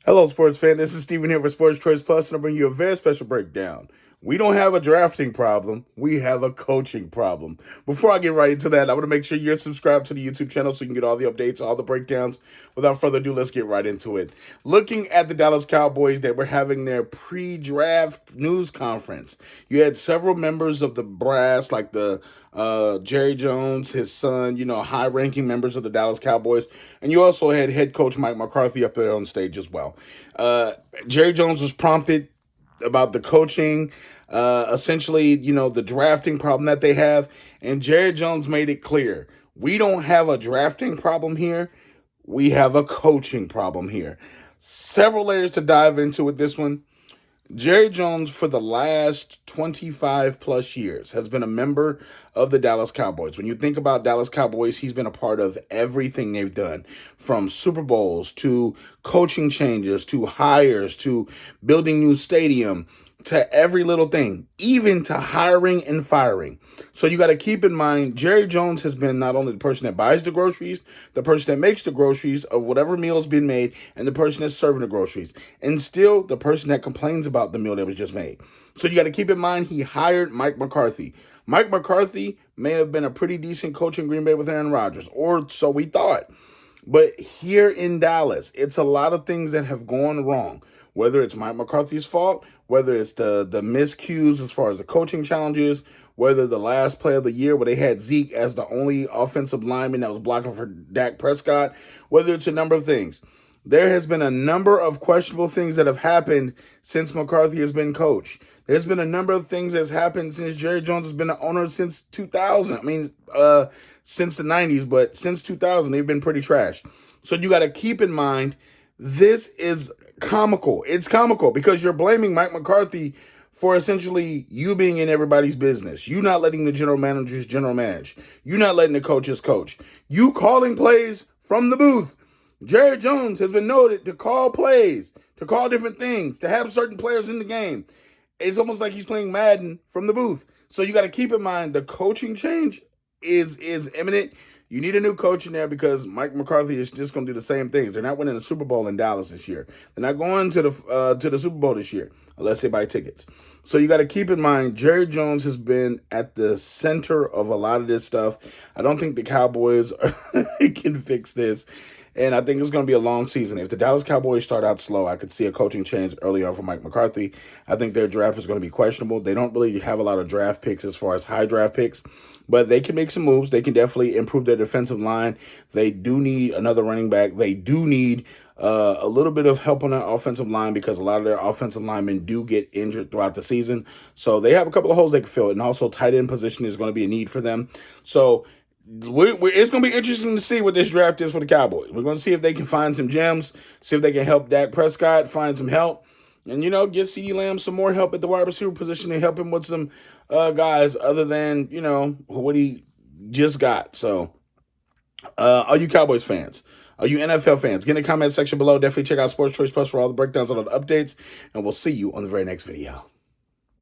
Hello, sports fan. This is Steven here for Sports Choice Plus, and I bring you a very special breakdown. We don't have a drafting problem. We have a coaching problem. Before I get right into that, I want to make sure you're subscribed to the YouTube channel so you can get all the updates, all the breakdowns. Without further ado, let's get right into it. Looking at the Dallas Cowboys, they were having their pre-draft news conference. You had several members of the brass, like the Jerry Jones, his son, high-ranking members of the Dallas Cowboys. And you also had head coach Mike McCarthy up there on stage as well. Jerry Jones was prompted about the coaching, essentially, the drafting problem that they have. And Jerry Jones made it clear, we don't have a drafting problem here. We have a coaching problem here. Several layers to dive into with this one. Jerry Jones, for the last 25 plus years, has been a member of the Dallas Cowboys. When you think about Dallas Cowboys, he's been a part of everything they've done, from Super Bowls to coaching changes to hires to building new stadium to every little thing, even to hiring and firing. So you got to keep in mind, Jerry Jones has been not only the person that buys the groceries, the person that makes the groceries of whatever meal's been made, and the person that's serving the groceries, and still the person that complains about the meal that was just made. So you got to keep in mind, he hired Mike McCarthy. Mike McCarthy may have been a pretty decent coach in Green Bay with Aaron Rodgers, or so we thought. But here in Dallas, it's a lot of things that have gone wrong. Whether it's Mike McCarthy's fault, whether it's the miscues as far as the coaching challenges, whether the last play of the year where they had Zeke as the only offensive lineman that was blocking for Dak Prescott, whether it's a number of things. There has been a number of questionable things that have happened since McCarthy has been coach. There's been a number of things that's happened since Jerry Jones has been the owner since 2000. Since the 90s, but since 2000, they've been pretty trash. So you got to keep in mind, this is comical. It's comical because you're blaming Mike McCarthy for essentially you being in everybody's business. You not letting the general managers general manage. You not letting the coaches coach. You calling plays from the booth. Jerry Jones has been noted to call plays, to call different things, to have certain players in the game. It's almost like he's playing Madden from the booth. So you got to keep in mind the coaching change is imminent. You need a new coach in there because Mike McCarthy is just going to do the same things. They're not winning the Super Bowl in Dallas this year. They're not going to the Super Bowl this year unless they buy tickets. So you got to keep in mind, Jerry Jones has been at the center of a lot of this stuff. I don't think the Cowboys can fix this. And I think it's going to be a long season. If the Dallas Cowboys start out slow, I could see a coaching change early on for Mike McCarthy. I think their draft is going to be questionable. They don't really have a lot of draft picks as far as high draft picks, but they can make some moves. They can definitely improve their defensive line. They do need another running back. They do need a little bit of help on that offensive line because a lot of their offensive linemen do get injured throughout the season. So they have a couple of holes they can fill. And also tight end position is going to be a need for them. So it's going to be interesting to see what this draft is for the Cowboys. We're going to see if they can find some gems, see if they can help Dak Prescott find some help, and, give CeeDee Lamb some more help at the wide receiver position and help him with some guys other than, what he just got. So, are you Cowboys fans? Are you NFL fans? Get in the comment section below. Definitely check out Sports Choice Plus for all the breakdowns and all the updates, and we'll see you on the very next video.